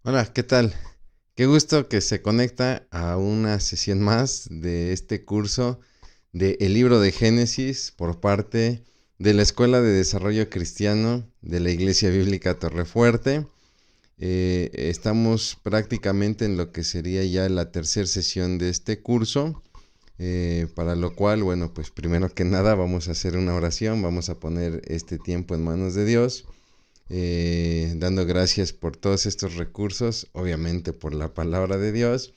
Hola, ¿qué tal? Qué gusto que se conecta a una sesión más de este curso de El libro de Génesis por parte de la Escuela de Desarrollo Cristiano de la Iglesia Bíblica Torrefuerte. Estamos prácticamente en lo que sería ya la tercera sesión de este curso, para lo cual, bueno, pues primero que nada vamos a hacer una oración, vamos a poner este tiempo en manos de Dios, dando gracias por todos estos recursos, obviamente por la palabra de Dios,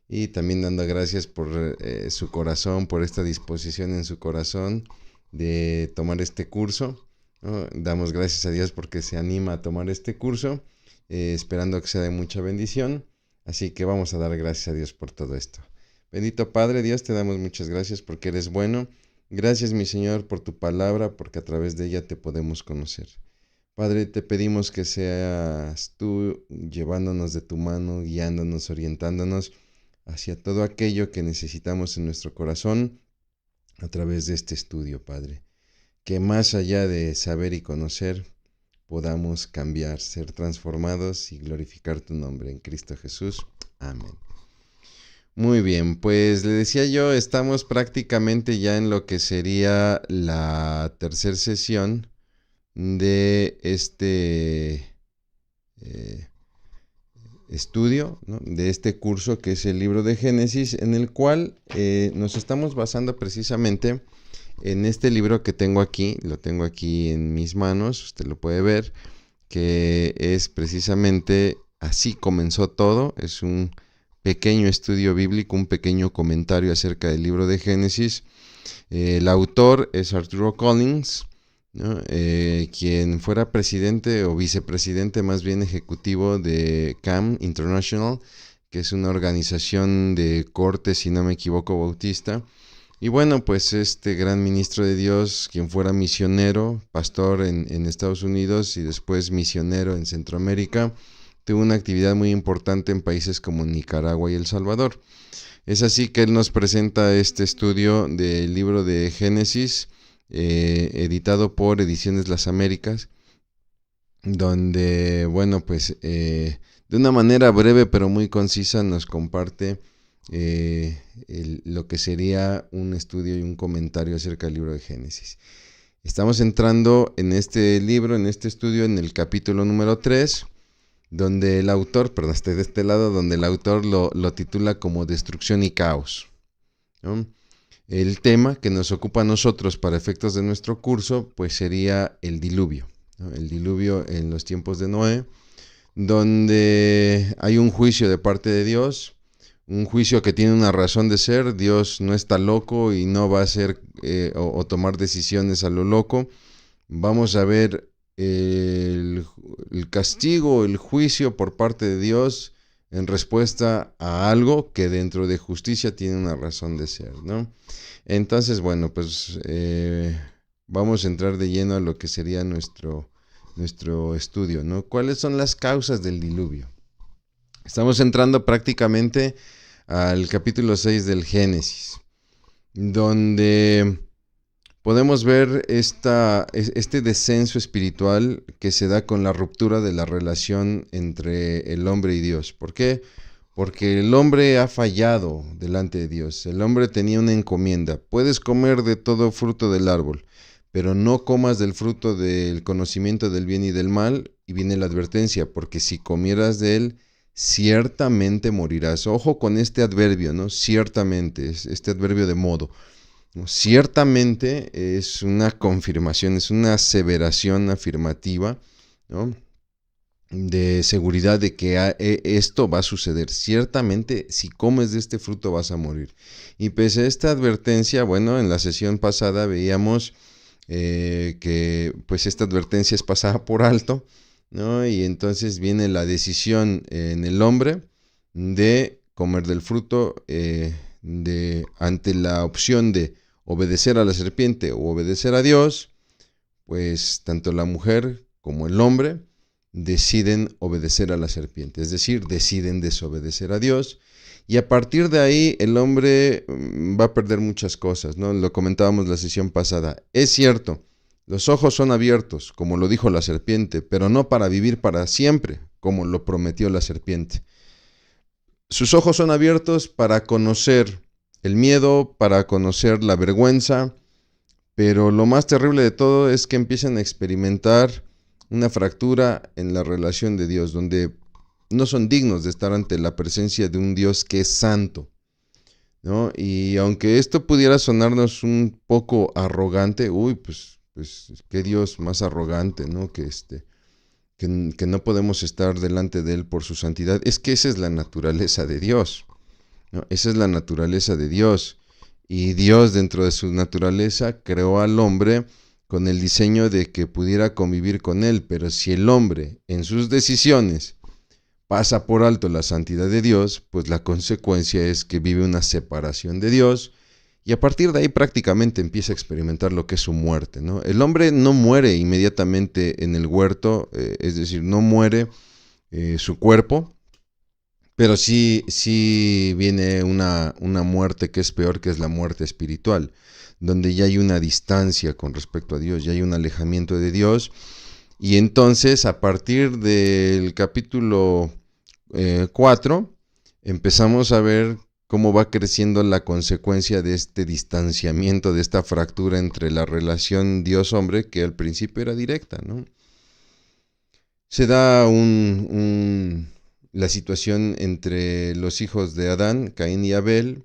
y también dando gracias por su corazón, por esta disposición en su corazón de tomar este curso, ¿no? Damos gracias a Dios porque se anima a tomar este curso, esperando que sea de mucha bendición. Así que vamos a dar gracias a Dios por todo esto. Bendito Padre Dios, te damos muchas gracias porque eres bueno. Gracias, mi Señor, por tu palabra, porque a través de ella te podemos conocer. Padre, te pedimos que seas tú llevándonos de tu mano, guiándonos, orientándonos hacia todo aquello que necesitamos en nuestro corazón a través de este estudio, Padre. Que más allá de saber y conocer, podamos cambiar, ser transformados y glorificar tu nombre en Cristo Jesús. Amén. Muy bien, pues le decía yo, estamos prácticamente ya en lo que sería la tercera sesión de este eh, estudio, ¿no?, de este curso que es el libro de Génesis, en el cual nos estamos basando precisamente en este libro que tengo aquí, lo tengo aquí en mis manos, usted lo puede ver, que es precisamente Así comenzó todo. Es un pequeño estudio bíblico, un pequeño comentario acerca del libro de Génesis. El autor es Arturo Collins, ¿no? Quien fuera presidente o vicepresidente más bien ejecutivo de CAM International, que es una organización de corte, si no me equivoco, bautista. Y bueno, pues este gran ministro de Dios, quien fuera misionero, pastor en Estados Unidos y después misionero en Centroamérica, tuvo una actividad muy importante en países como Nicaragua y El Salvador. Es así que él nos presenta este estudio del libro de Génesis, editado por Ediciones Las Américas, donde, bueno, pues de una manera breve pero muy concisa nos comparte lo que sería un estudio y un comentario acerca del libro de Génesis. Estamos entrando en este libro, en este estudio, en el capítulo número 3, donde el autor, perdón, estoy de este lado, donde el autor lo titula como Destrucción y Caos, ¿no? El tema que nos ocupa a nosotros para efectos de nuestro curso, pues sería el diluvio, ¿no? El diluvio en los tiempos de Noé, donde hay un juicio de parte de Dios, un juicio que tiene una razón de ser. Dios no está loco y no va a hacer o tomar decisiones a lo loco. Vamos a ver el castigo, el juicio por parte de Dios en respuesta a algo que dentro de justicia tiene una razón de ser, ¿no? Entonces, bueno, pues vamos a entrar de lleno a lo que sería nuestro estudio, ¿no? ¿Cuáles son las causas del diluvio? Estamos entrando prácticamente al capítulo 6 del Génesis, donde podemos ver este descenso espiritual que se da con la ruptura de la relación entre el hombre y Dios. ¿Por qué? Porque el hombre ha fallado delante de Dios. El hombre tenía una encomienda: puedes comer de todo fruto del árbol, pero no comas del fruto del conocimiento del bien y del mal. Y viene la advertencia: porque si comieras de él, ciertamente morirás. Ojo con este adverbio, ¿no? Ciertamente, este adverbio de modo, ¿no? Ciertamente es una confirmación, es una aseveración afirmativa, ¿no?, de seguridad de que esto va a suceder. Ciertamente, si comes de este fruto vas a morir. Y pese a esta advertencia, bueno, en la sesión pasada veíamos que pues esta advertencia es pasada por alto, ¿no? Y entonces viene la decisión en el hombre de comer del fruto, ante la opción de obedecer a la serpiente o obedecer a Dios. Pues tanto la mujer como el hombre deciden obedecer a la serpiente, es decir, deciden desobedecer a Dios. Y a partir de ahí el hombre va a perder muchas cosas, ¿no? Lo comentábamos la sesión pasada. Es cierto, los ojos son abiertos, como lo dijo la serpiente, pero no para vivir para siempre, como lo prometió la serpiente. Sus ojos son abiertos para conocer el miedo, para conocer la vergüenza, pero lo más terrible de todo es que empiezan a experimentar una fractura en la relación de Dios, donde no son dignos de estar ante la presencia de un Dios que es santo, ¿no? Y aunque esto pudiera sonarnos un poco arrogante, pues qué Dios más arrogante, ¿no? Que no podemos estar delante de Él por su santidad. Es que esa es la naturaleza de Dios, ¿no? Esa es la naturaleza de Dios. Y Dios, dentro de su naturaleza, creó al hombre con el diseño de que pudiera convivir con Él. Pero si el hombre, en sus decisiones, pasa por alto la santidad de Dios, pues la consecuencia es que vive una separación de Dios, y a partir de ahí prácticamente empieza a experimentar lo que es su muerte, ¿no? El hombre no muere inmediatamente en el huerto, es decir, no muere su cuerpo, pero sí viene una muerte que es peor, que es la muerte espiritual, donde ya hay una distancia con respecto a Dios, ya hay un alejamiento de Dios. Y entonces, a partir del capítulo 4, empezamos a ver cómo va creciendo la consecuencia de este distanciamiento, de esta fractura entre la relación Dios-hombre, que al principio era directa, ¿no? Se da la situación entre los hijos de Adán, Caín y Abel,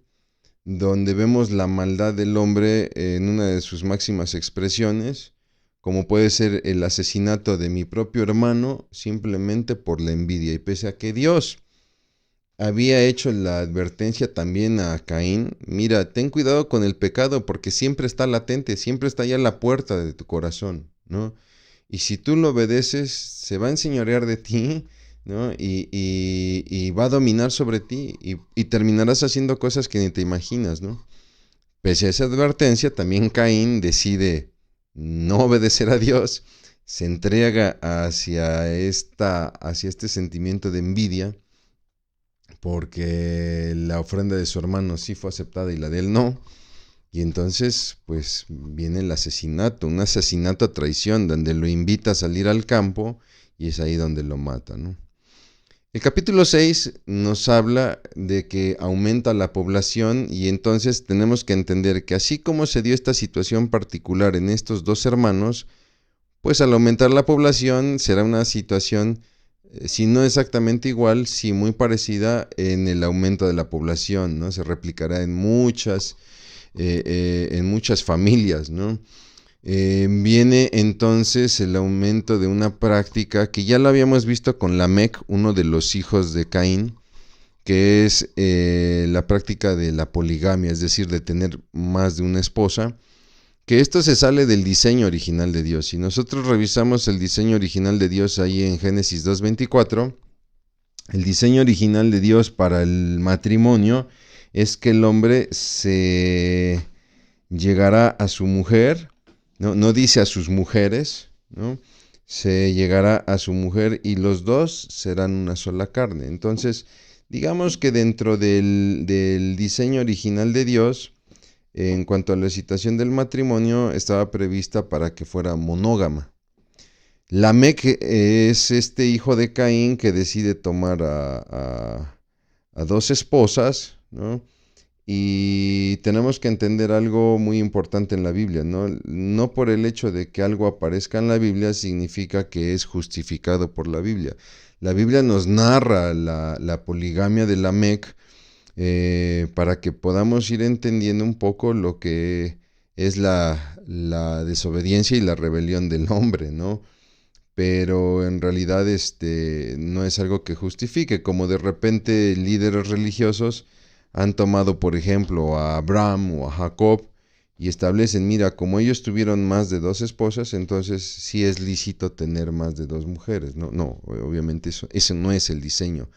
donde vemos la maldad del hombre en una de sus máximas expresiones, como puede ser el asesinato de mi propio hermano simplemente por la envidia. Y pese a que Dios había hecho la advertencia también a Caín, mira, ten cuidado con el pecado porque siempre está latente, siempre está allá a la puerta de tu corazón, ¿no? Y si tú lo obedeces, se va a enseñorear de ti, ¿no? Y va a dominar sobre ti y terminarás haciendo cosas que ni te imaginas, ¿no? Pese a esa advertencia, también Caín decide no obedecer a Dios, se entrega hacia este sentimiento de envidia, porque la ofrenda de su hermano sí fue aceptada y la de él no. Y entonces, pues viene el asesinato, un asesinato a traición, donde lo invita a salir al campo y es ahí donde lo mata, ¿no? El capítulo 6 nos habla de que aumenta la población y entonces tenemos que entender que así como se dio esta situación particular en estos dos hermanos, pues al aumentar la población será una situación, si no exactamente igual, sí muy parecida en el aumento de la población, ¿no? Se replicará en muchas familias, ¿no? Viene entonces el aumento de una práctica que ya lo habíamos visto con Lamec, uno de los hijos de Caín, que es la práctica de la poligamia, es decir, de tener más de una esposa, que esto se sale del diseño original de Dios. Si nosotros revisamos el diseño original de Dios ahí en Génesis 2:24, el diseño original de Dios para el matrimonio es que el hombre se llegará a su mujer, no dice a sus mujeres, ¿no? Se llegará a su mujer y los dos serán una sola carne. Entonces, digamos que dentro del diseño original de Dios, en cuanto a la situación del matrimonio, estaba prevista para que fuera monógama. Lamec es este hijo de Caín que decide tomar a dos esposas, ¿no? Y tenemos que entender algo muy importante en la Biblia, ¿no? No por el hecho de que algo aparezca en la Biblia significa que es justificado por la Biblia. La Biblia nos narra la poligamia de Lamec para que podamos ir entendiendo un poco lo que es la desobediencia y la rebelión del hombre, ¿no? Pero en realidad no es algo que justifique, como de repente líderes religiosos han tomado, por ejemplo, a Abraham o a Jacob y establecen, mira, como ellos tuvieron más de dos esposas, entonces sí es lícito tener más de dos mujeres. No, obviamente eso no es el diseño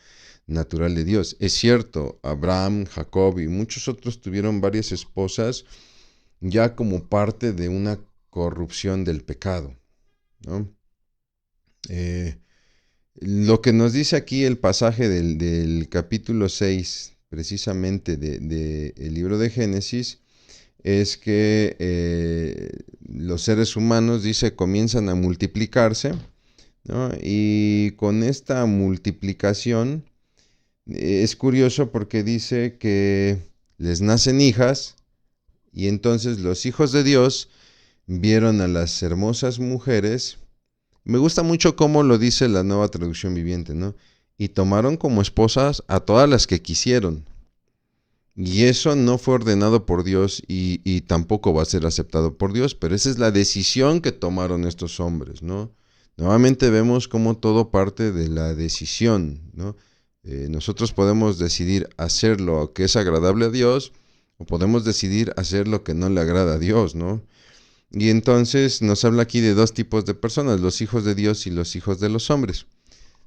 natural de Dios. Es cierto, Abraham, Jacob y muchos otros tuvieron varias esposas ya como parte de una corrupción del pecado, ¿no? Lo que nos dice aquí el pasaje del capítulo 6, precisamente del libro de Génesis, es que los seres humanos, dice, comienzan a multiplicarse, ¿no? Y con esta multiplicación es curioso porque dice que les nacen hijas y entonces los hijos de Dios vieron a las hermosas mujeres. Me gusta mucho cómo lo dice la Nueva Traducción Viviente, ¿no? Y tomaron como esposas a todas las que quisieron. Y eso no fue ordenado por Dios y tampoco va a ser aceptado por Dios, pero esa es la decisión que tomaron estos hombres, ¿no? Nuevamente vemos cómo todo parte de la decisión, ¿no? Nosotros podemos decidir hacer lo que es agradable a Dios o podemos decidir hacer lo que no le agrada a Dios, ¿no? Y entonces nos habla aquí de dos tipos de personas, los hijos de Dios y los hijos de los hombres.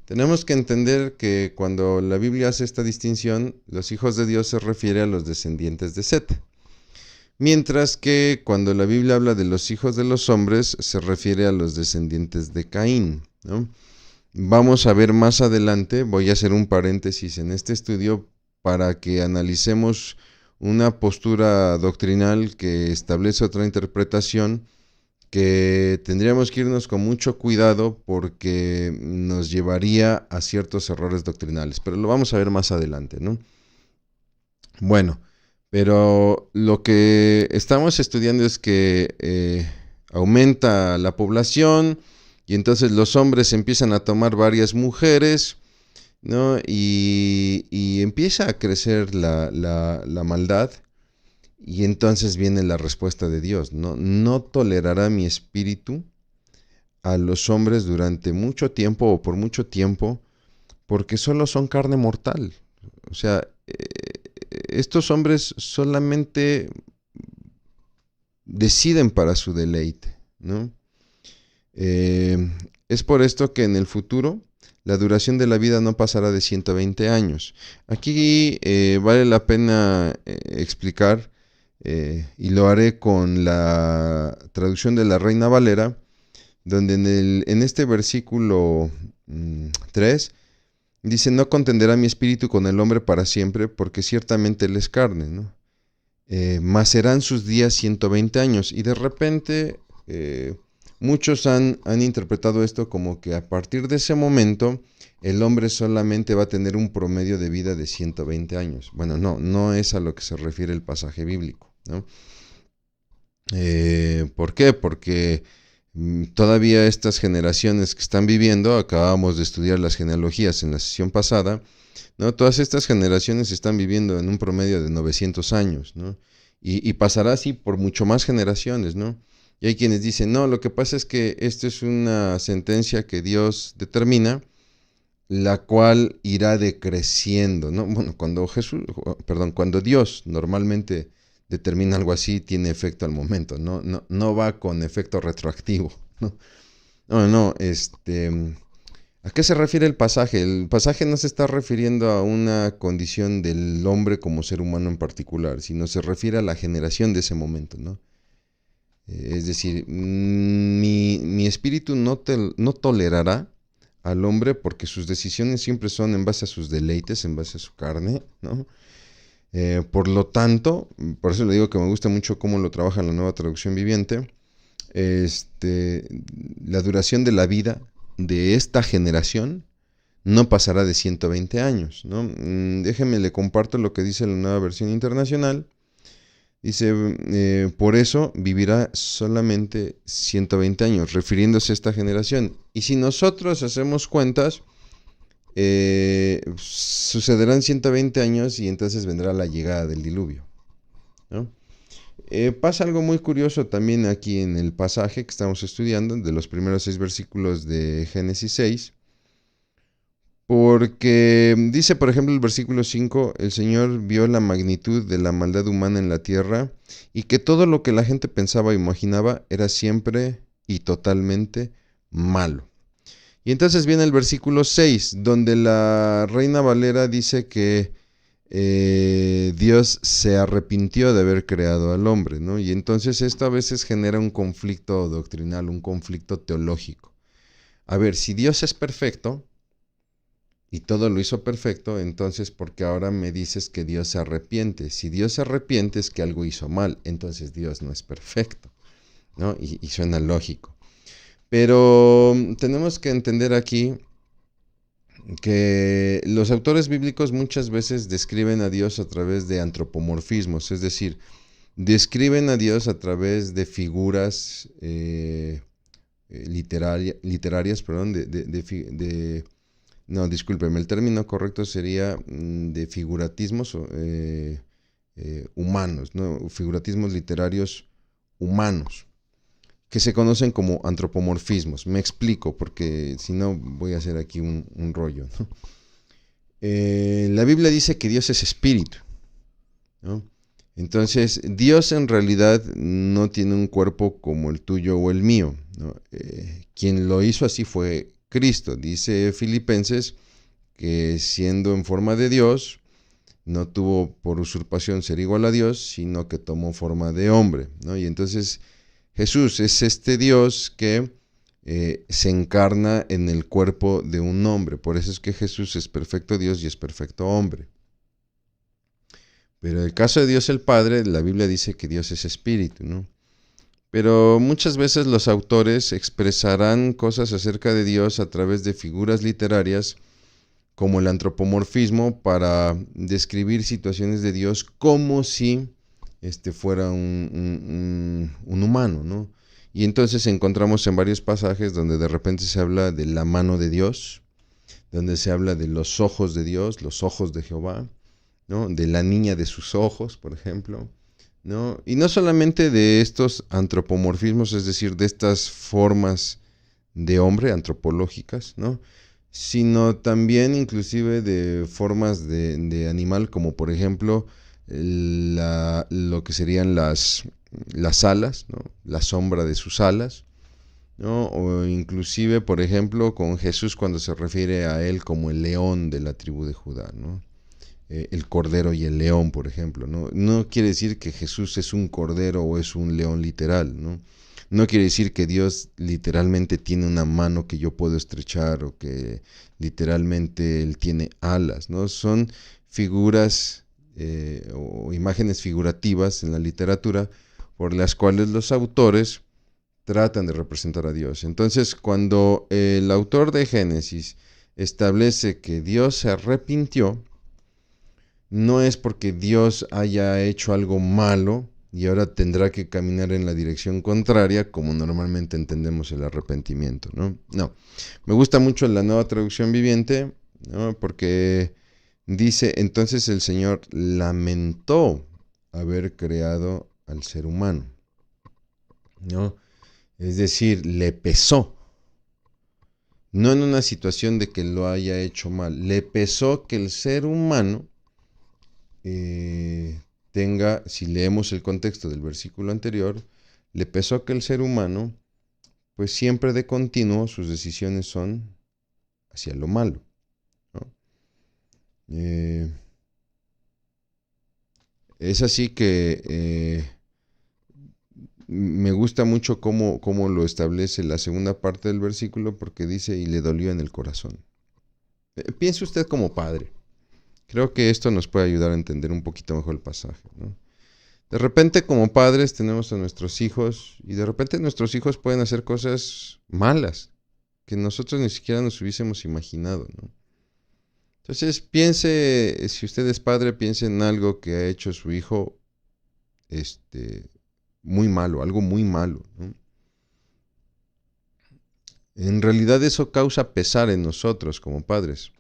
Tenemos que entender que cuando la Biblia hace esta distinción, los hijos de Dios se refiere a los descendientes de Set. Mientras que cuando la Biblia habla de los hijos de los hombres, se refiere a los descendientes de Caín, ¿no? Vamos a ver más adelante, voy a hacer un paréntesis en este estudio para que analicemos una postura doctrinal que establece otra interpretación que tendríamos que irnos con mucho cuidado porque nos llevaría a ciertos errores doctrinales, pero lo vamos a ver más adelante, ¿no? Bueno, pero lo que estamos estudiando es que aumenta la población y entonces los hombres empiezan a tomar varias mujeres, ¿no? Y empieza a crecer la maldad. Y entonces viene la respuesta de Dios, ¿no? No tolerará mi espíritu a los hombres durante mucho tiempo o por mucho tiempo, porque solo son carne mortal. O sea, estos hombres solamente deciden para su deleite, ¿no? Es por esto que en el futuro la duración de la vida no pasará de 120 años. Aquí vale la pena explicar, y lo haré con la traducción de la Reina Valera, donde en este versículo 3 dice: no contenderá mi espíritu con el hombre para siempre, porque ciertamente él es carne, ¿no? Mas serán sus días 120 años. Y de repente muchos han interpretado esto como que a partir de ese momento el hombre solamente va a tener un promedio de vida de 120 años. Bueno, no es a lo que se refiere el pasaje bíblico, ¿no? ¿Por qué? Porque todavía estas generaciones que están viviendo, acabamos de estudiar las genealogías en la sesión pasada, ¿no? Todas estas generaciones están viviendo en un promedio de 900 años, ¿no? Y pasará así por mucho más generaciones, ¿no? Y hay quienes dicen, no, lo que pasa es que esto es una sentencia que Dios determina, la cual irá decreciendo, ¿no? Bueno, cuando Dios normalmente determina algo así, tiene efecto al momento, no va con efecto retroactivo, ¿no? ¿A qué se refiere el pasaje? El pasaje no se está refiriendo a una condición del hombre como ser humano en particular, sino se refiere a la generación de ese momento, ¿no? Es decir, mi espíritu no tolerará al hombre porque sus decisiones siempre son en base a sus deleites, en base a su carne, ¿no? Por lo tanto, por eso le digo que me gusta mucho cómo lo trabaja la Nueva Traducción Viviente. La duración de la vida de esta generación no pasará de 120 años, ¿no? Déjeme, le comparto lo que dice la Nueva Versión Internacional. Dice, por eso vivirá solamente 120 años, refiriéndose a esta generación. Y si nosotros hacemos cuentas, sucederán 120 años y entonces vendrá la llegada del diluvio, ¿no? Pasa algo muy curioso también aquí en el pasaje que estamos estudiando, de los primeros 6 versículos de Génesis 6, porque dice, por ejemplo, el versículo 5, el Señor vio la magnitud de la maldad humana en la tierra y que todo lo que la gente pensaba e imaginaba era siempre y totalmente malo. Y entonces viene el versículo 6, donde la Reina Valera dice que Dios se arrepintió de haber creado al hombre, ¿no? Y entonces esto a veces genera un conflicto doctrinal, un conflicto teológico. A ver, si Dios es perfecto y todo lo hizo perfecto, entonces ¿por qué ahora me dices que Dios se arrepiente? Si Dios se arrepiente es que algo hizo mal, entonces Dios no es perfecto, ¿no? Y suena lógico. Pero tenemos que entender aquí que los autores bíblicos muchas veces describen a Dios a través de antropomorfismos, es decir, describen a Dios a través de figuras literarias, perdón, no, discúlpeme, el término correcto sería de figuratismos humanos, ¿no? Figuratismos literarios humanos, que se conocen como antropomorfismos. Me explico, porque si no voy a hacer aquí un rollo, ¿no? La Biblia dice que Dios es espíritu, ¿no? Entonces, Dios en realidad no tiene un cuerpo como el tuyo o el mío, ¿no? Quien lo hizo así fue Cristo. Dice Filipenses que siendo en forma de Dios, no tuvo por usurpación ser igual a Dios, sino que tomó forma de hombre, ¿no? Y entonces Jesús es este Dios que se encarna en el cuerpo de un hombre. Por eso es que Jesús es perfecto Dios y es perfecto hombre. Pero en el caso de Dios el Padre, la Biblia dice que Dios es espíritu, ¿no? Pero muchas veces los autores expresarán cosas acerca de Dios a través de figuras literarias como el antropomorfismo para describir situaciones de Dios como si fuera un humano, ¿no? Y entonces encontramos en varios pasajes donde de repente se habla de la mano de Dios, donde se habla de los ojos de Dios, los ojos de Jehová, ¿no? De la niña de sus ojos, por ejemplo, ¿no? Y no solamente de estos antropomorfismos, es decir, de estas formas de hombre antropológicas, ¿no? Sino también inclusive de formas de animal, como por ejemplo lo que serían las alas, ¿no? La sombra de sus alas, ¿no? O inclusive, por ejemplo, con Jesús cuando se refiere a él como el león de la tribu de Judá, ¿no? El cordero y el león, por ejemplo, ¿no? No quiere decir que Jesús es un cordero o es un león literal, ¿no? No quiere decir que Dios literalmente tiene una mano que yo puedo estrechar o que literalmente Él tiene alas, ¿no? Son figuras o imágenes figurativas en la literatura por las cuales los autores tratan de representar a Dios. Entonces, cuando el autor de Génesis establece que Dios se arrepintió, no es porque Dios haya hecho algo malo y ahora tendrá que caminar en la dirección contraria, como normalmente entendemos el arrepentimiento, ¿no? No. Me gusta mucho la Nueva Traducción Viviente, ¿no? Porque dice, entonces el Señor lamentó haber creado al ser humano, ¿no? Es decir, le pesó. No en una situación de que lo haya hecho mal, le pesó que el ser humano tenga, si leemos el contexto del versículo anterior, le pesó que el ser humano, pues siempre de continuo sus decisiones son hacia lo malo, ¿no? Es así que me gusta mucho cómo lo establece la segunda parte del versículo, porque dice, y le dolió en el corazón. Piense usted como padre. Creo que esto nos puede ayudar a entender un poquito mejor el pasaje, ¿no? De repente, como padres, tenemos a nuestros hijos y de repente nuestros hijos pueden hacer cosas malas que nosotros ni siquiera nos hubiésemos imaginado, ¿no? Entonces, piense, si usted es padre, piense en algo que ha hecho su hijo muy malo, algo muy malo, ¿no? En realidad eso causa pesar en nosotros como padres.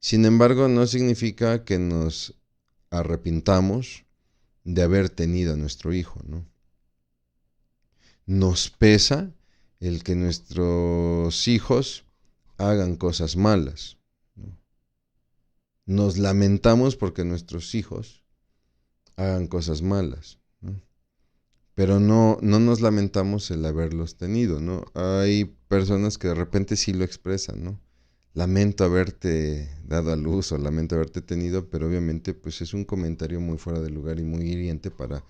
Sin embargo, no significa que nos arrepintamos de haber tenido a nuestro hijo, ¿no? Nos pesa el que nuestros hijos hagan cosas malas, ¿no? Nos lamentamos porque nuestros hijos hagan cosas malas, ¿no? Pero no nos lamentamos el haberlos tenido, ¿no? Hay personas que de repente sí lo expresan, ¿no? Lamento haberte dado a luz o lamento haberte tenido, pero obviamente pues es un comentario muy fuera de lugar y muy hiriente para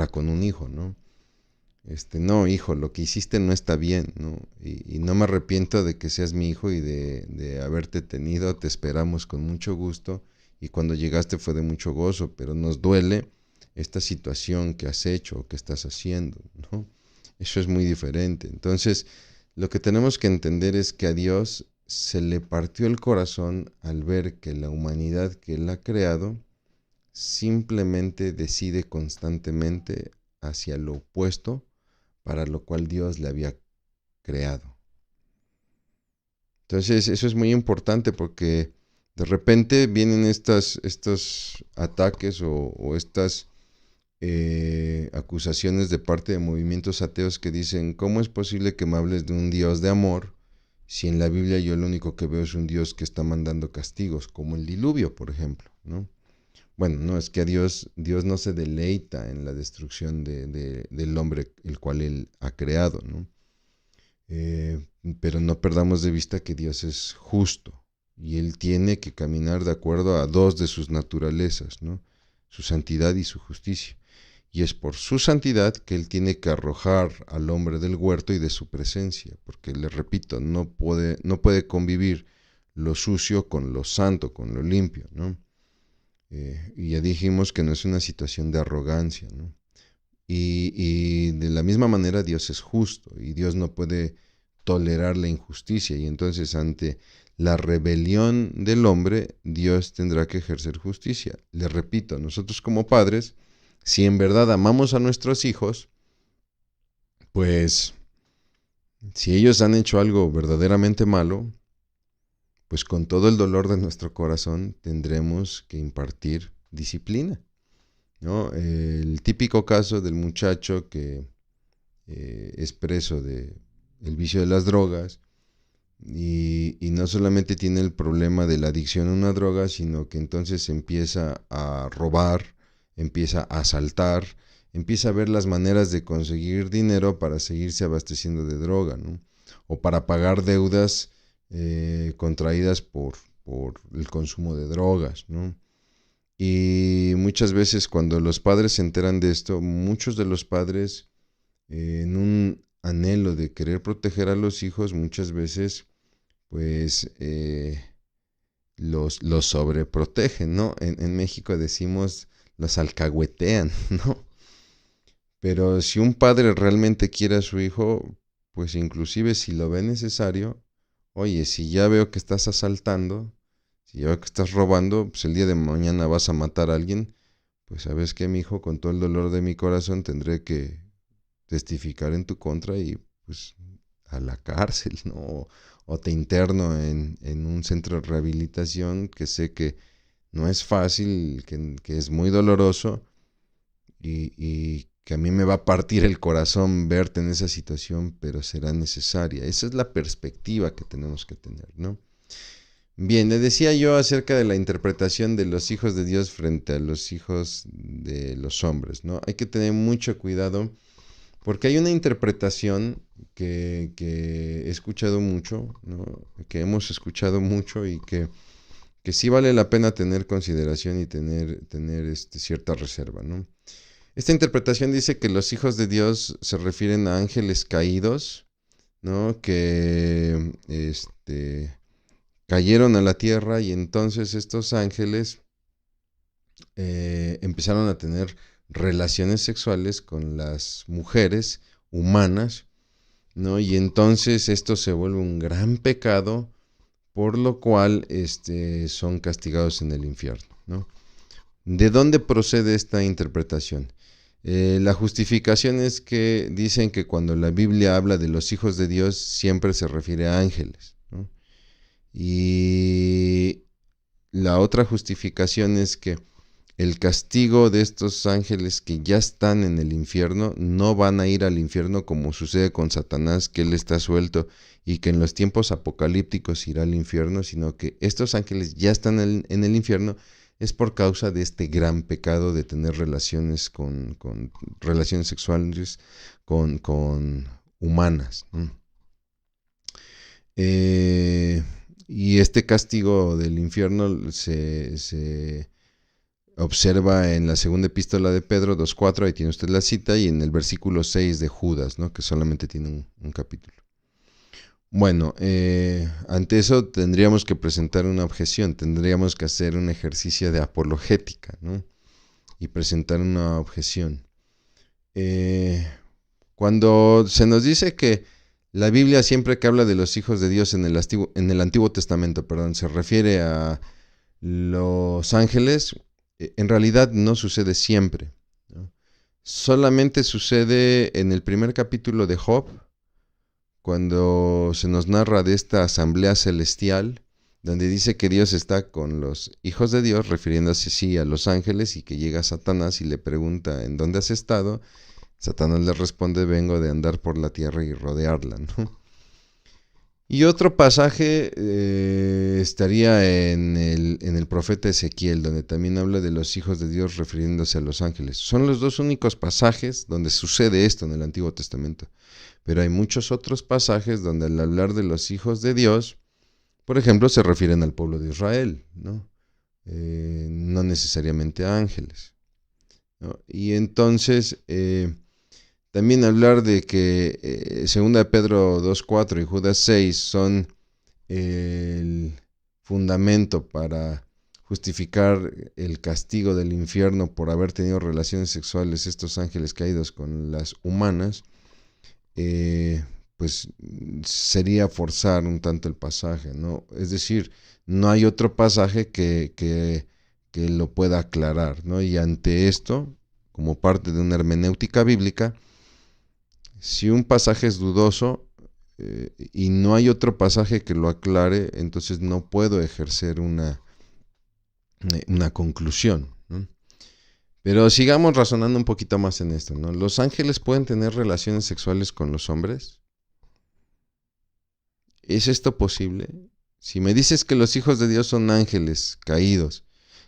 con un hijo, ¿no? No, hijo, lo que hiciste no está bien, ¿no? Y no me arrepiento de que seas mi hijo y de haberte tenido, te esperamos con mucho gusto y cuando llegaste fue de mucho gozo, pero nos duele esta situación que has hecho o que estás haciendo, ¿no? Eso es muy diferente. Entonces, Lo que tenemos que entender es que a Dios se le partió el corazón al ver que la humanidad que Él ha creado simplemente decide constantemente hacia lo opuesto para lo cual Dios le había creado. Entonces, eso es muy importante porque de repente vienen estos ataques o estas acusaciones de parte de movimientos ateos que dicen, ¿cómo es posible que me hables de un Dios de amor si en la Biblia yo lo único que veo es un Dios que está mandando castigos, como el diluvio, por ejemplo, ¿no? Bueno, no, es que a Dios no se deleita en la destrucción del hombre, el cual Él ha creado, ¿no? Pero no perdamos de vista que Dios es justo y Él tiene que caminar de acuerdo a dos de sus naturalezas, ¿no? Su santidad y su justicia. Y es por su santidad que Él tiene que arrojar al hombre del huerto y de su presencia, porque le repito, no puede convivir lo sucio con lo santo, con lo limpio, ¿no? Y ya dijimos que no es una situación de arrogancia, ¿no? Y de la misma manera Dios es justo y Dios no puede tolerar la injusticia y entonces ante la rebelión del hombre Dios tendrá que ejercer justicia. Le repito, nosotros como padres, si en verdad amamos a nuestros hijos, pues si ellos han hecho algo verdaderamente malo, pues con todo el dolor de nuestro corazón tendremos que impartir disciplina, ¿no? El típico caso del muchacho que es preso del vicio de las drogas y no solamente tiene el problema de la adicción a una droga, sino que entonces empieza a robar, empieza a asaltar, empieza a ver las maneras de conseguir dinero para seguirse abasteciendo de droga, ¿no? O para pagar deudas contraídas por el consumo de drogas, ¿no? Y muchas veces cuando los padres se enteran de esto, muchos de los padres en un anhelo de querer proteger a los hijos, muchas veces pues los sobreprotegen, ¿no? En México decimos los alcahuetean, ¿no? Pero si un padre realmente quiere a su hijo, pues inclusive si lo ve necesario, oye, si ya veo que estás asaltando, si ya veo que estás robando, pues el día de mañana vas a matar a alguien, pues sabes que mi hijo, con todo el dolor de mi corazón, tendré que testificar en tu contra y pues a la cárcel, ¿no? O te interno en un centro de rehabilitación que sé que no es fácil, que es muy doloroso y que a mí me va a partir el corazón verte en esa situación, pero será necesaria. Esa es la perspectiva que tenemos que tener, ¿no? Bien, le decía yo acerca de la interpretación de los hijos de Dios frente a los hijos de los hombres, ¿no? Hay que tener mucho cuidado porque hay una interpretación que he escuchado mucho, ¿no? Que hemos escuchado mucho y que sí vale la pena tener consideración y tener cierta reserva, ¿no? Esta interpretación dice que los hijos de Dios se refieren a ángeles caídos, ¿no? Que cayeron a la tierra y entonces estos ángeles empezaron a tener relaciones sexuales con las mujeres humanas, ¿no? Y entonces esto se vuelve un gran pecado, por lo cual son castigados en el infierno, ¿no? ¿De dónde procede esta interpretación? La justificación es que dicen que cuando la Biblia habla de los hijos de Dios siempre se refiere a ángeles, ¿no? Y la otra justificación es que el castigo de estos ángeles que ya están en el infierno no van a ir al infierno como sucede con Satanás, que él está suelto y que en los tiempos apocalípticos irá al infierno, sino que estos ángeles ya están en el infierno. Es por causa de este gran pecado de tener relaciones relaciones sexuales con humanas, ¿no? Y este castigo del infierno se observa en la segunda epístola de Pedro 2:4, ahí tiene usted la cita, y en el versículo 6 de Judas, ¿no? Que solamente tiene un capítulo. Bueno, ante eso tendríamos que presentar una objeción, tendríamos que hacer un ejercicio de apologética, ¿no? Y presentar una objeción. Cuando se nos dice que La Biblia siempre que habla de los hijos de Dios en el Antiguo Testamento, se refiere a los ángeles, en realidad no sucede siempre, ¿no? Solamente sucede en el primer capítulo de Job, cuando se nos narra de esta asamblea celestial, donde dice que Dios está con los hijos de Dios, refiriéndose sí a los ángeles, y que llega Satanás y le pregunta: ¿en dónde has estado? Satanás le responde: vengo de andar por la tierra y rodearla, ¿no? Y otro pasaje estaría en el profeta Ezequiel, donde también habla de los hijos de Dios refiriéndose a los ángeles. Son los dos únicos pasajes donde sucede esto en el Antiguo Testamento. Pero hay muchos otros pasajes donde al hablar de los hijos de Dios, por ejemplo, se refieren al pueblo de Israel, ¿no? No necesariamente a ángeles, ¿no? Y entonces, también hablar de que 2 Pedro 2:4 y Judas 6 son el fundamento para justificar el castigo del infierno por haber tenido relaciones sexuales estos ángeles caídos con las humanas, pues sería forzar un tanto el pasaje, ¿no? Es decir, no hay otro pasaje que lo pueda aclarar, ¿no? Y ante esto, como parte de una hermenéutica bíblica, si un pasaje es dudoso y no hay otro pasaje que lo aclare, entonces no puedo ejercer una conclusión, ¿no? Pero sigamos razonando un poquito más en esto, ¿no? ¿Los ángeles pueden tener relaciones sexuales con los hombres? ¿Es esto posible? Si me dices que los hijos de Dios son ángeles caídos,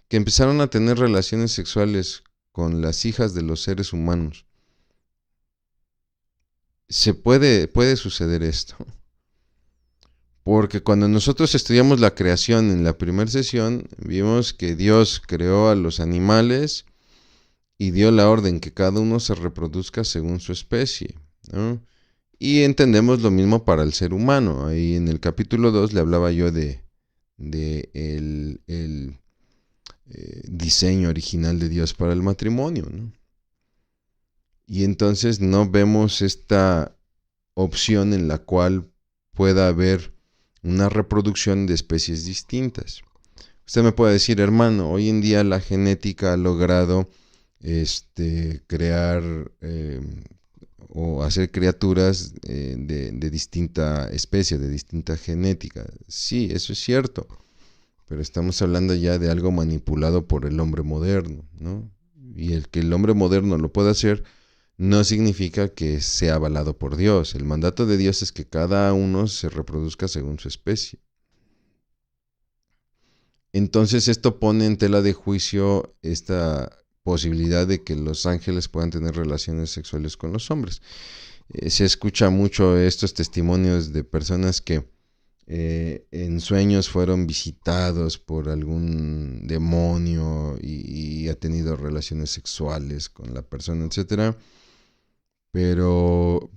que empezaron a tener relaciones sexuales con las hijas de los seres humanos, puede suceder esto. Porque cuando nosotros estudiamos la creación en la primera sesión, vimos que Dios creó a los animales y dio la orden que cada uno se reproduzca según su especie, ¿no? Y entendemos lo mismo para el ser humano. Ahí en el capítulo 2 le hablaba yo de el diseño original de Dios para el matrimonio, ¿no? Y entonces no vemos esta opción en la cual pueda haber una reproducción de especies distintas. Usted me puede decir: hermano, hoy en día la genética ha logrado crear o hacer criaturas de distinta especie, de distinta genética. Sí, eso es cierto, pero estamos hablando ya de algo manipulado por el hombre moderno, ¿no? Y el que el hombre moderno lo pueda hacer no significa que sea avalado por Dios. El mandato de Dios es que cada uno se reproduzca según su especie. Entonces esto pone en tela de juicio esta posibilidad de que los ángeles puedan tener relaciones sexuales con los hombres. Se escucha mucho estos testimonios de personas que en sueños fueron visitados por algún demonio y ha tenido relaciones sexuales con la persona, etcétera. Pero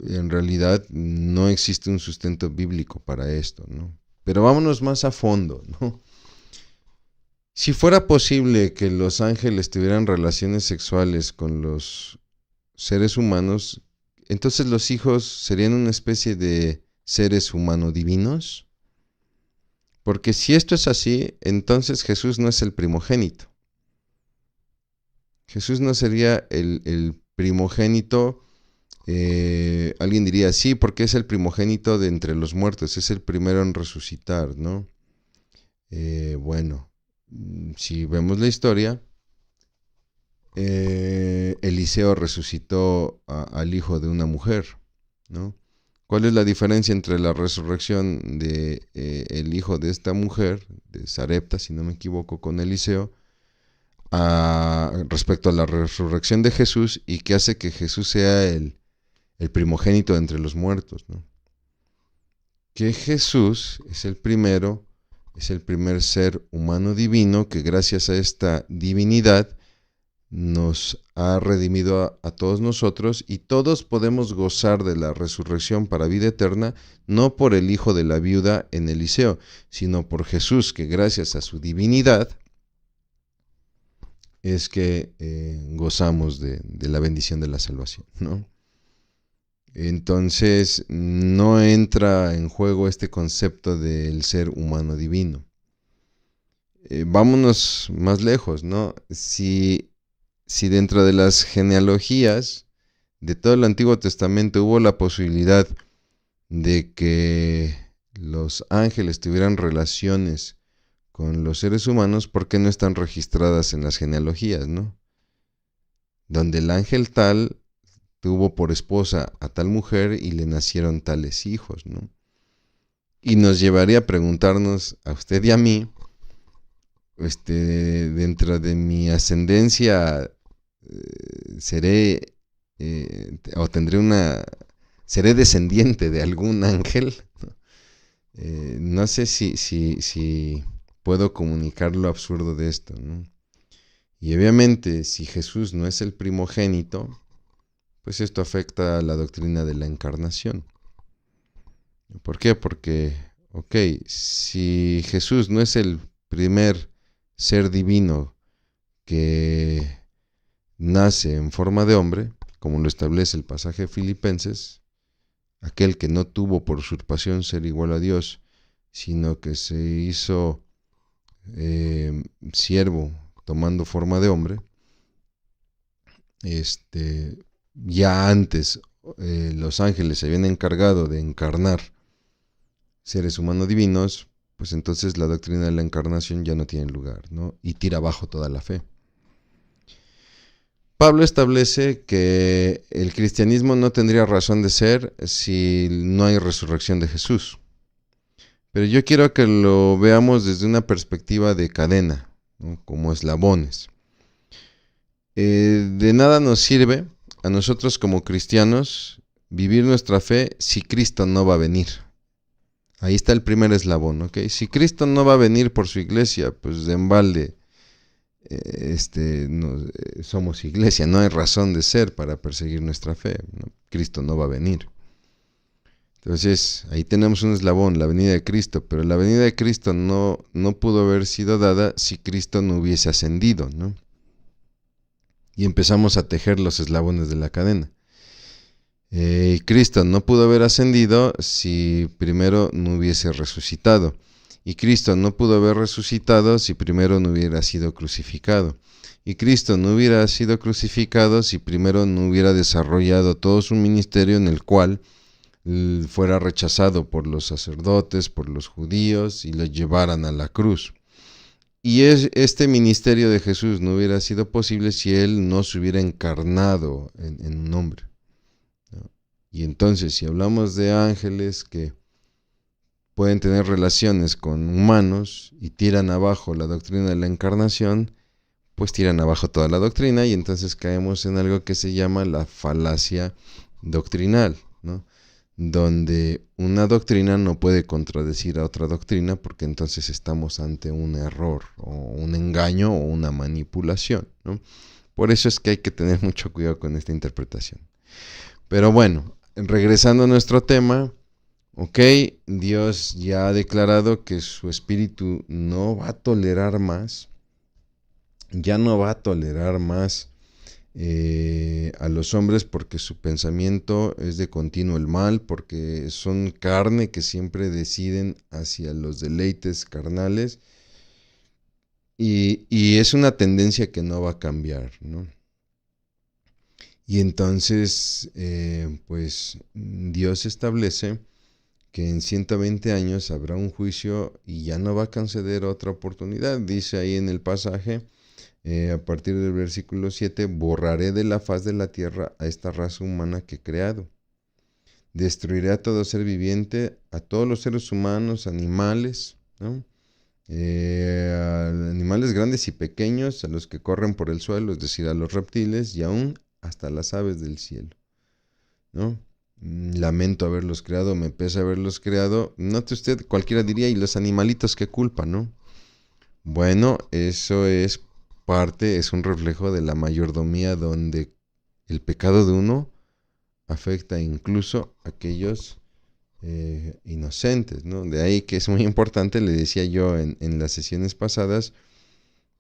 en realidad no existe un sustento bíblico para esto, ¿no? Pero vámonos más a fondo, ¿no? Si fuera posible que los ángeles tuvieran relaciones sexuales con los seres humanos, entonces los hijos serían una especie de seres humano divinos. Porque si esto es así, entonces Jesús no es el primogénito. Jesús no sería el primogénito. Alguien diría: sí, porque es el primogénito de entre los muertos, es el primero en resucitar, ¿no? Bueno, si vemos la historia, Eliseo resucitó al hijo de una mujer, ¿no? ¿Cuál es la diferencia entre la resurrección de el hijo de esta mujer, de Sarepta, si no me equivoco, con Eliseo, respecto a la resurrección de Jesús, y que hace que Jesús sea el primogénito entre los muertos, ¿no? Que Jesús es el primero, es el primer ser humano divino que gracias a esta divinidad nos ha redimido a todos nosotros, y todos podemos gozar de la resurrección para vida eterna, no por el hijo de la viuda en Eliseo, sino por Jesús, que gracias a su divinidad es que gozamos de la bendición de la salvación, ¿no? Entonces no entra en juego este concepto del ser humano divino. Vámonos más lejos, ¿no? Si dentro de las genealogías de todo el Antiguo Testamento hubo la posibilidad de que los ángeles tuvieran relaciones con los seres humanos, ¿por qué no están registradas en las genealogías, no? Donde el ángel tal tuvo por esposa a tal mujer y le nacieron tales hijos, ¿no? Y nos llevaría a preguntarnos, a usted y a mí, dentro de mi ascendencia, seré o seré descendiente de algún ángel. No sé si puedo comunicar lo absurdo de esto, ¿no? Y obviamente, si Jesús no es el primogénito, pues esto afecta a la doctrina de la encarnación. ¿Por qué? Porque, si Jesús no es el primer ser divino que nace en forma de hombre, como lo establece el pasaje de Filipenses, aquel que no tuvo por usurpación ser igual a Dios, sino que se hizo siervo tomando forma de hombre, ya antes los ángeles se habían encargado de encarnar seres humanos divinos, pues entonces la doctrina de la encarnación ya no tiene lugar, ¿no? Y tira abajo toda la fe. Pablo establece que el cristianismo no tendría razón de ser si no hay resurrección de Jesús. Pero yo quiero que lo veamos desde una perspectiva de cadena, ¿no? Como eslabones. De nada nos sirve a nosotros como cristianos vivir nuestra fe si Cristo no va a venir. Ahí está el primer eslabón, ¿ok? Si Cristo no va a venir por su iglesia, pues de embalde somos iglesia, no hay razón de ser para perseguir nuestra fe, ¿no? Cristo no va a venir. Entonces, ahí tenemos un eslabón, la venida de Cristo, pero la venida de Cristo no pudo haber sido dada si Cristo no hubiese ascendido, ¿no? Y empezamos a tejer los eslabones de la cadena. Cristo no pudo haber ascendido si primero no hubiese resucitado. Y Cristo no pudo haber resucitado si primero no hubiera sido crucificado. Y Cristo no hubiera sido crucificado si primero no hubiera desarrollado todo su ministerio en el cual fuera rechazado por los sacerdotes, por los judíos y lo llevaran a la cruz. Y este ministerio de Jesús no hubiera sido posible si Él no se hubiera encarnado en un hombre. Y entonces, si hablamos de ángeles que pueden tener relaciones con humanos y tiran abajo la doctrina de la encarnación, pues tiran abajo toda la doctrina y entonces caemos en algo que se llama la falacia doctrinal, ¿no? Donde una doctrina no puede contradecir a otra doctrina porque entonces estamos ante un error o un engaño o una manipulación, ¿no? Por eso es que hay que tener mucho cuidado con esta interpretación. Pero bueno, regresando a nuestro tema, Dios ya ha declarado que su espíritu no va a tolerar más, ya no va a tolerar más a los hombres porque su pensamiento es de continuo el mal, porque son carne que siempre deciden hacia los deleites carnales y es una tendencia que no va a cambiar, ¿no? Y entonces, pues Dios establece que en 120 años habrá un juicio y ya no va a conceder otra oportunidad. Dice ahí en el pasaje, a partir del versículo 7, borraré de la faz de la tierra a esta raza humana que he creado. Destruiré a todo ser viviente, a todos los seres humanos, animales, ¿no? A animales grandes y pequeños, a los que corren por el suelo, es decir, a los reptiles y aún hasta las aves del cielo, ¿no? Lamento haberlos creado, me pesa haberlos creado. Note usted, cualquiera diría, ¿y los animalitos qué culpa, no? Bueno, eso es un reflejo de la mayordomía donde el pecado de uno afecta incluso a aquellos inocentes, ¿no? De ahí que es muy importante, le decía yo en las sesiones pasadas,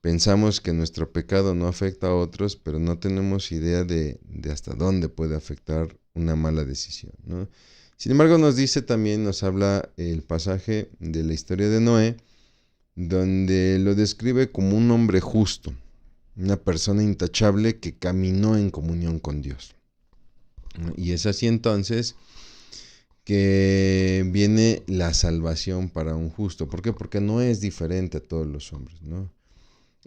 pensamos que nuestro pecado no afecta a otros, pero no tenemos idea de hasta dónde puede afectar una mala decisión, ¿no? Sin embargo, nos dice también, nos habla el pasaje de la historia de Noé, donde lo describe como un hombre justo, una persona intachable que caminó en comunión con Dios. Y es así entonces que viene la salvación para un justo. ¿Por qué? Porque no es diferente a todos los hombres, ¿no?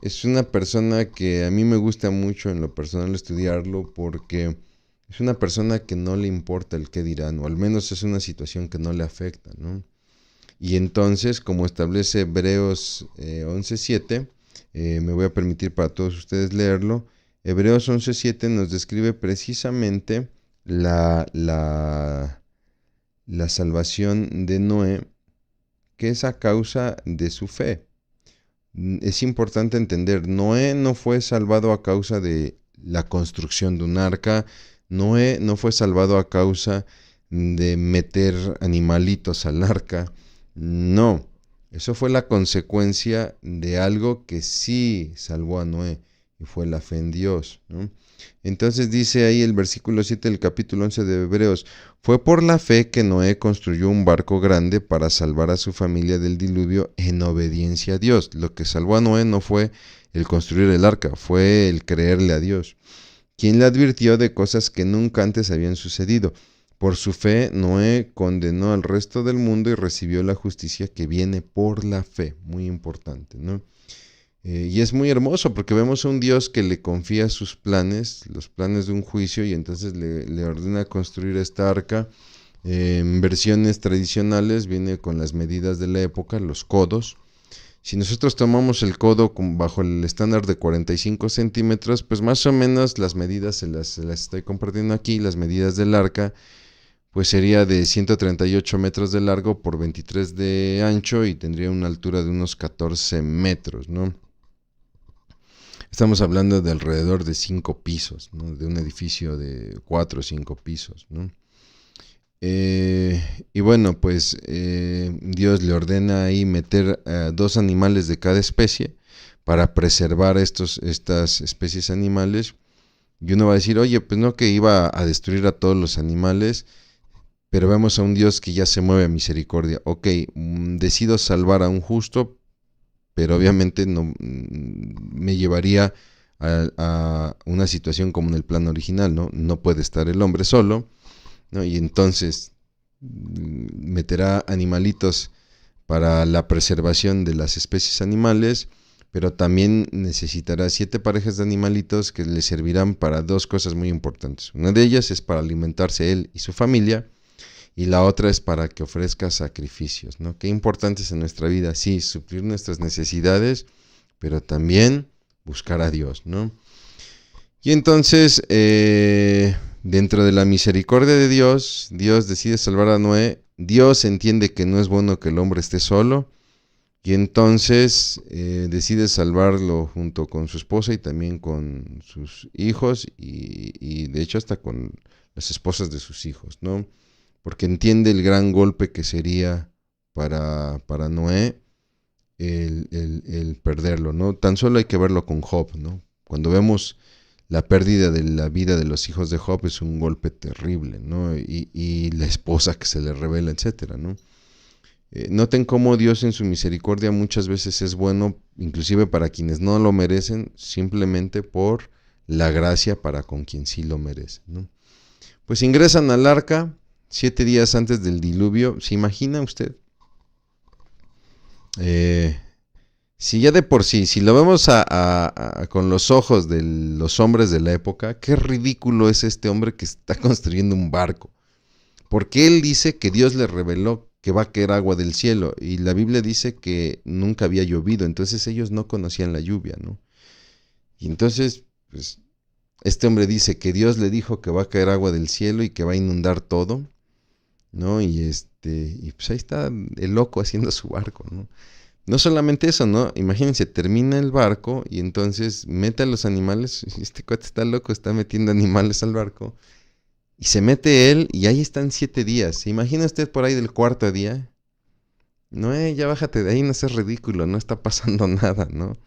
Es una persona que a mí me gusta mucho en lo personal estudiarlo, porque es una persona que no le importa el qué dirán, o al menos es una situación que no le afecta, ¿no? Y entonces, como establece Hebreos 11:7, me voy a permitir para todos ustedes leerlo. Hebreos 11:7 nos describe precisamente la salvación de Noé, que es a causa de su fe. Es importante entender, Noé no fue salvado a causa de la construcción de un arca, Noé no fue salvado a causa de meter animalitos al arca, no, eso fue la consecuencia de algo que sí salvó a Noé, y fue la fe en Dios, ¿no? Entonces dice ahí el versículo 7 del capítulo 11 de Hebreos: fue por la fe que Noé construyó un barco grande para salvar a su familia del diluvio en obediencia a Dios. Lo que salvó a Noé no fue el construir el arca, fue el creerle a Dios, quien le advirtió de cosas que nunca antes habían sucedido. Por su fe, Noé condenó al resto del mundo y recibió la justicia que viene por la fe. Muy importante, ¿no? Y es muy hermoso porque vemos a un Dios que le confía sus planes, los planes de un juicio, y entonces le ordena construir esta arca. En versiones tradicionales viene con las medidas de la época, los codos. Si nosotros tomamos el codo bajo el estándar de 45 centímetros, pues más o menos las medidas se las estoy compartiendo aquí. Las medidas del arca pues sería de 138 metros de largo por 23 de ancho, y tendría una altura de unos 14 metros, ¿no? Estamos hablando de alrededor de 5 pisos, ¿no? De un edificio de 4 o 5 pisos, ¿no? Y bueno, pues Dios le ordena ahí meter 2 animales de cada especie para preservar estas especies animales. Y uno va a decir, oye, pues no, que iba a destruir a todos los animales, pero vemos a un Dios que ya se mueve a misericordia. Ok, decido salvar a un justo, pero obviamente no me llevaría a una situación como en el plan original, ¿no? No puede estar el hombre solo, ¿no? Y entonces meterá animalitos para la preservación de las especies animales, pero también necesitará 7 parejas de animalitos que le servirán para 2 cosas muy importantes. Una de ellas es para alimentarse él y su familia, y la otra es para que ofrezca sacrificios, ¿no? Qué importante es en nuestra vida, sí, suplir nuestras necesidades, pero también buscar a Dios, ¿no? Y entonces, dentro de la misericordia de Dios, Dios decide salvar a Noé. Dios entiende que no es bueno que el hombre esté solo, y entonces decide salvarlo junto con su esposa y también con sus hijos, y de hecho hasta con las esposas de sus hijos, ¿no? Porque entiende el gran golpe que sería para Noé el perderlo, ¿no? Tan solo hay que verlo con Job, ¿no? Cuando vemos la pérdida de la vida de los hijos de Job, es un golpe terrible, ¿no? Y la esposa que se le revela, etcétera, ¿no? Noten cómo Dios en su misericordia muchas veces es bueno, inclusive para quienes no lo merecen, simplemente por la gracia para con quien sí lo merece, ¿no? Pues ingresan al arca 7 días antes del diluvio. ¿Se imagina usted? Si ya de por sí, si lo vemos con los ojos de los hombres de la época, qué ridículo es este hombre que está construyendo un barco. Porque él dice que Dios le reveló que va a caer agua del cielo, y la Biblia dice que nunca había llovido, entonces ellos no conocían la lluvia, ¿no? Y entonces, pues, este hombre dice que Dios le dijo que va a caer agua del cielo y que va a inundar todo, ¿no? Y pues ahí está el loco haciendo su barco, ¿no? No solamente eso, ¿no? Imagínense, termina el barco y entonces mete a los animales. Este cuate está loco, está metiendo animales al barco. Y se mete él y ahí están 7 días. ¿Se imagina usted por ahí del 4.º día? No, ya bájate de ahí, no seas ridículo, no está pasando nada, ¿no?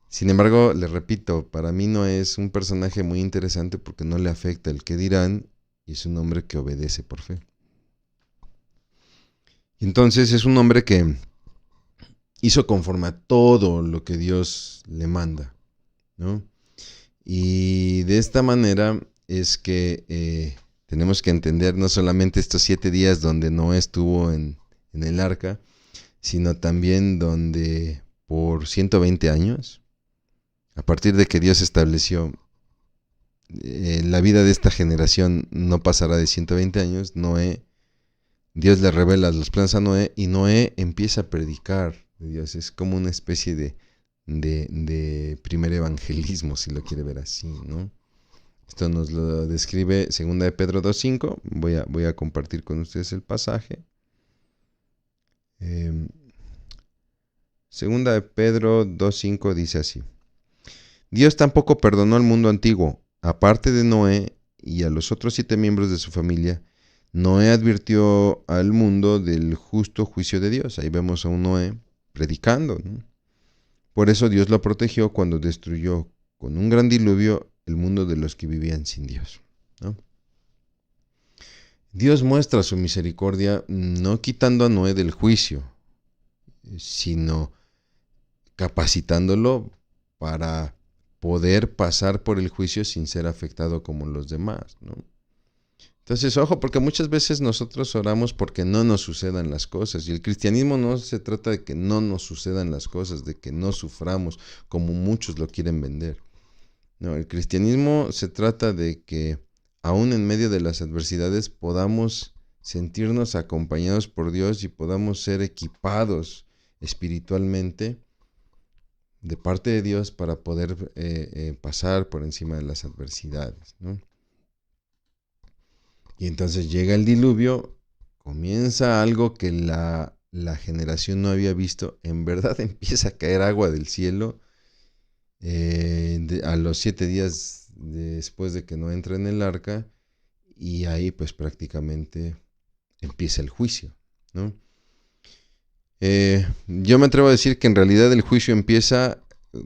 Sin embargo, le repito, para mí no es un personaje muy interesante porque no le afecta el qué dirán, y es un hombre que obedece por fe. Y entonces es un hombre que hizo conforme a todo lo que Dios le manda, ¿no? Y de esta manera es que tenemos que entender no solamente estos 7 días donde Noé estuvo en el arca, sino también donde por 120 años, a partir de que Dios estableció la vida de esta generación no pasará de 120 años, Dios le revela los planes a Noé y Noé empieza a predicar de Dios. Es como una especie de primer evangelismo, si lo quiere ver así, ¿no? Esto nos lo describe 2 de Pedro 2.5. Voy a compartir con ustedes el pasaje. 2 de Pedro 2.5 dice así: Dios tampoco perdonó al mundo antiguo. Aparte de Noé y a los otros 7 miembros de su familia, Noé advirtió al mundo del justo juicio de Dios. Ahí vemos a un Noé predicando, ¿no? Por eso Dios lo protegió cuando destruyó con un gran diluvio el mundo de los que vivían sin Dios, ¿no? Dios muestra su misericordia no quitando a Noé del juicio, sino capacitándolo para poder pasar por el juicio sin ser afectado como los demás, ¿no? Entonces, ojo, porque muchas veces nosotros oramos porque no nos sucedan las cosas. Y el cristianismo no se trata de que no nos sucedan las cosas, de que no suframos, como muchos lo quieren vender. No, el cristianismo se trata de que aún en medio de las adversidades podamos sentirnos acompañados por Dios y podamos ser equipados espiritualmente de parte de Dios para poder pasar por encima de las adversidades, ¿no? Y entonces llega el diluvio, comienza algo que la generación no había visto. En verdad empieza a caer agua del cielo a los 7 días después de que no entra en el arca, y ahí pues prácticamente empieza el juicio, ¿no? Yo me atrevo a decir que en realidad el juicio empieza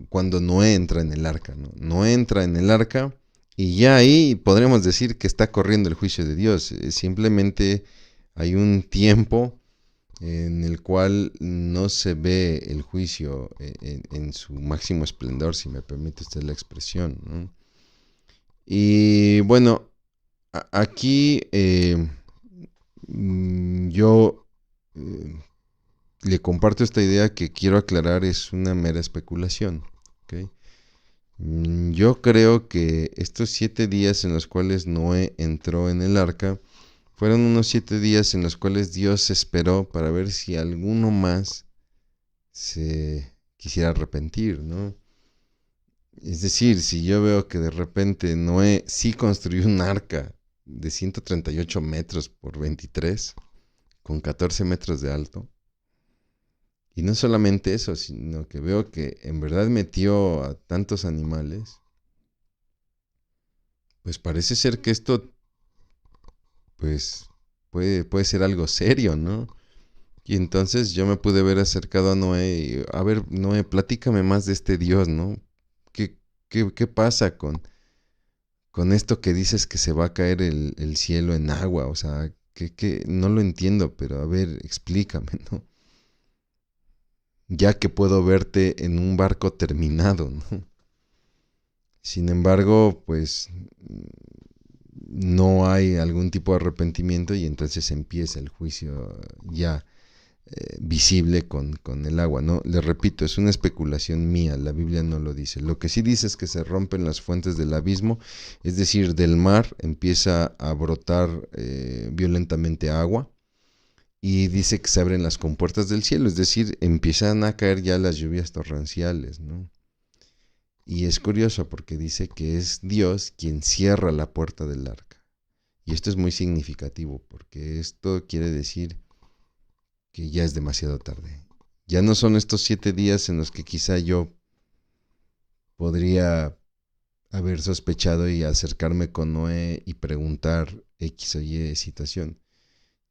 cuando Noé entra en el arca, ¿no? Noé entra en el arca y ya ahí podremos decir que está corriendo el juicio de Dios. Simplemente hay un tiempo en el cual no se ve el juicio en su máximo esplendor, si me permite usted la expresión, ¿no? Y bueno, aquí yo le comparto esta idea que quiero aclarar, es una mera especulación, ¿okay? Yo creo que estos 7 días en los cuales Noé entró en el arca fueron unos 7 días en los cuales Dios esperó para ver si alguno más se quisiera arrepentir, ¿no? Es decir, si yo veo que de repente Noé sí construyó un arca de 138 metros por 23, con 14 metros de alto, y no solamente eso, sino que veo que en verdad metió a tantos animales, pues parece ser que esto pues puede ser algo serio, ¿no? Y entonces yo me pude ver acercado a Noé y, a ver, Noé, platícame más de este Dios, ¿no? ¿Qué pasa con esto que dices que se va a caer el cielo en agua? O sea, que no lo entiendo, pero a ver, explícame, ¿no? Ya que puedo verte en un barco terminado, ¿no? Sin embargo, pues no hay algún tipo de arrepentimiento y entonces empieza el juicio ya visible con el agua, ¿no? Les repito, es una especulación mía, la Biblia no lo dice. Lo que sí dice es que se rompen las fuentes del abismo, es decir, del mar empieza a brotar violentamente agua, y dice que se abren las compuertas del cielo, es decir, empiezan a caer ya las lluvias torrenciales, ¿no? Y es curioso porque dice que es Dios quien cierra la puerta del arca. Y esto es muy significativo porque esto quiere decir que ya es demasiado tarde. Ya no son estos 7 días en los que quizá yo podría haber sospechado y acercarme con Noé y preguntar X o Y situación.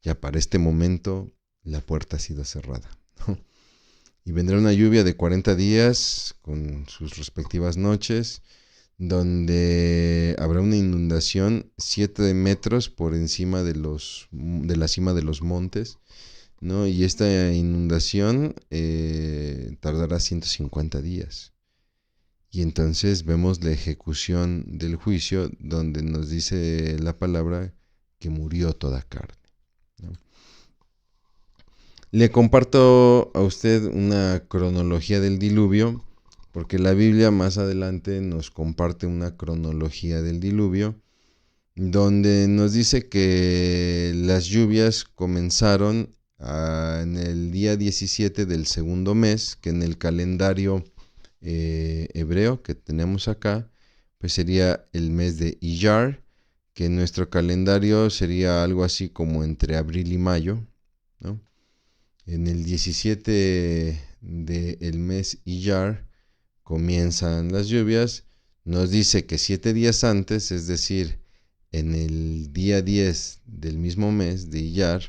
Ya para este momento la puerta ha sido cerrada, ¿no? Y vendrá una lluvia de 40 días con sus respectivas noches, donde habrá una inundación 7 metros por encima de la cima de los montes, ¿no? Y esta inundación tardará 150 días. Y entonces vemos la ejecución del juicio, donde nos dice la palabra que murió toda carne, ¿no? Le comparto a usted una cronología del diluvio, porque la Biblia más adelante nos comparte una cronología del diluvio, donde nos dice que las lluvias comenzaron en el día 17 del segundo mes, que en el calendario hebreo que tenemos acá, pues sería el mes de Iyar, que en nuestro calendario sería algo así como entre abril y mayo, ¿no? En el 17 del mes Iyar comienzan las lluvias. Nos dice que 7 días antes, es decir, en el día 10 del mismo mes de Iyar,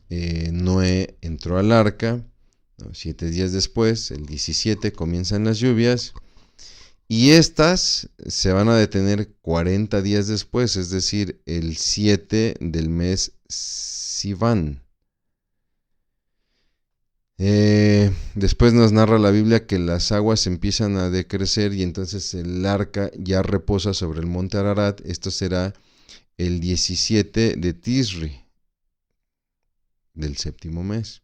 Noé entró al arca, ¿no? 7 días después, el 17, comienzan las lluvias. Y estas se van a detener 40 días después, es decir, el 7 del mes Sivan. Después nos narra la Biblia que las aguas empiezan a decrecer y entonces el arca ya reposa sobre el monte Ararat. Esto será el 17 de Tisri, del séptimo mes.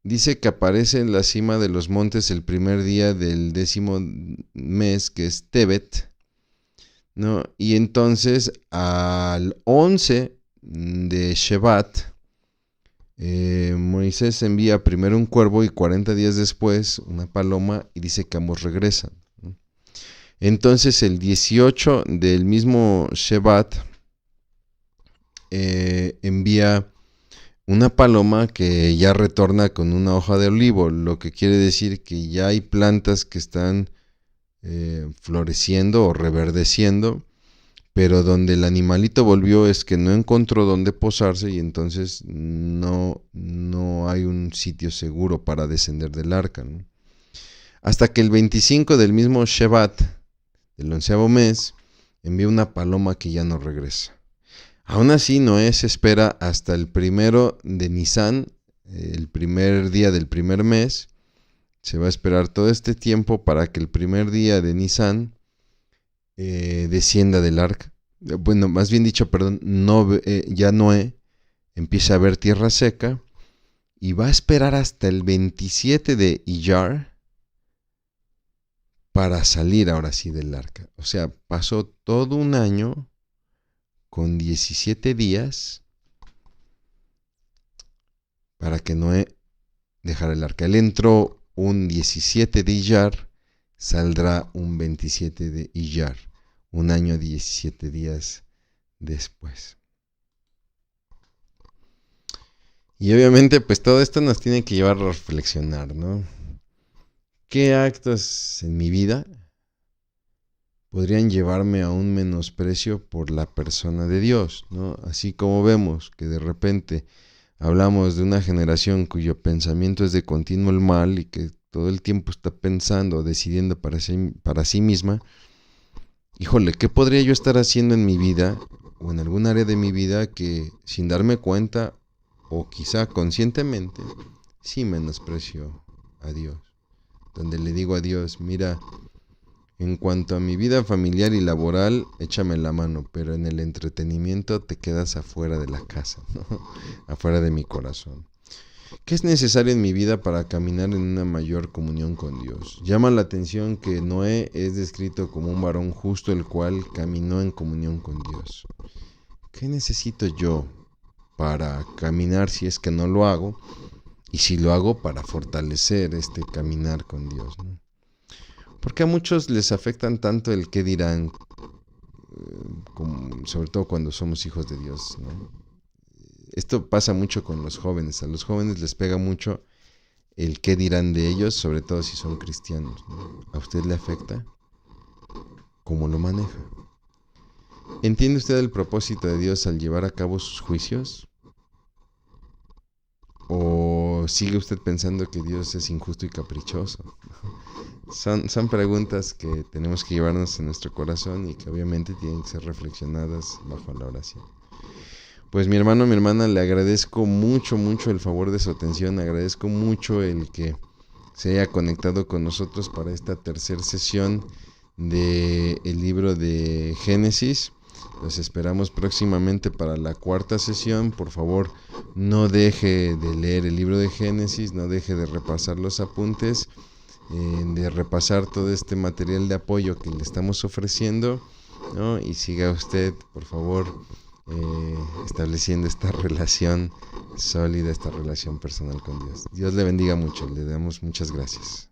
Dice que aparece en la cima de los montes el primer día del 10º mes, que es Tebet, ¿no? Y entonces al 11 de Shevat, Moisés envía primero un cuervo y 40 días después una paloma, y dice que ambos regresan, ¿no? Entonces el 18 del mismo Shevat envía una paloma que ya retorna con una hoja de olivo, lo que quiere decir que ya hay plantas que están floreciendo o reverdeciendo, pero donde el animalito volvió es que no encontró dónde posarse y entonces no hay un sitio seguro para descender del arca, ¿no? Hasta que el 25 del mismo Shevat, del 11º mes, envía una paloma que ya no regresa. Aún así, Noé se espera hasta el 1 de Nisan, el primer día del primer mes. Se va a esperar todo este tiempo para que el primer día de Nisan descienda del arca. Bueno, más bien dicho, perdón, ya Noé empieza a ver tierra seca y va a esperar hasta el 27 de Iyar para salir ahora sí del arca. O sea, pasó todo un año con 17 días para que Noé dejara el arca. Él entró un 17 de Iyar, saldrá un 27 de Iyar, un año 17 días después. Y obviamente pues todo esto nos tiene que llevar a reflexionar, ¿no? ¿Qué actos en mi vida podrían llevarme a un menosprecio por la persona de Dios, ¿no? Así como vemos que de repente hablamos de una generación cuyo pensamiento es de continuo el mal y que todo el tiempo está pensando, decidiendo para sí misma. Híjole, ¿qué podría yo estar haciendo en mi vida o en algún área de mi vida que sin darme cuenta o quizá conscientemente sí menosprecio a Dios? Donde le digo a Dios, mira, en cuanto a mi vida familiar y laboral, échame la mano, pero en el entretenimiento te quedas afuera de la casa, ¿no? Afuera de mi corazón. ¿Qué es necesario en mi vida para caminar en una mayor comunión con Dios? Llama la atención que Noé es descrito como un varón justo, el cual caminó en comunión con Dios. ¿Qué necesito yo para caminar si es que no lo hago? Y si lo hago, para fortalecer este caminar con Dios, ¿no? Porque a muchos les afectan tanto el qué dirán, sobre todo cuando somos hijos de Dios, ¿no? Esto pasa mucho con los jóvenes. A los jóvenes les pega mucho el qué dirán de ellos, sobre todo si son cristianos, ¿no? ¿A usted le afecta? ¿Cómo lo maneja? ¿Entiende usted el propósito de Dios al llevar a cabo sus juicios? ¿O sigue usted pensando que Dios es injusto y caprichoso? son preguntas que tenemos que llevarnos en nuestro corazón y que obviamente tienen que ser reflexionadas bajo la oración. Pues mi hermano, mi hermana, le agradezco mucho, mucho el favor de su atención, agradezco mucho el que se haya conectado con nosotros para esta tercera sesión del libro de Génesis. Los esperamos próximamente para la cuarta sesión. Por favor, no deje de leer el libro de Génesis, no deje de repasar los apuntes, de repasar todo este material de apoyo que le estamos ofreciendo, ¿no? Y siga usted, por favor, estableciendo esta relación sólida, esta relación personal con Dios. Dios le bendiga mucho, le damos muchas gracias.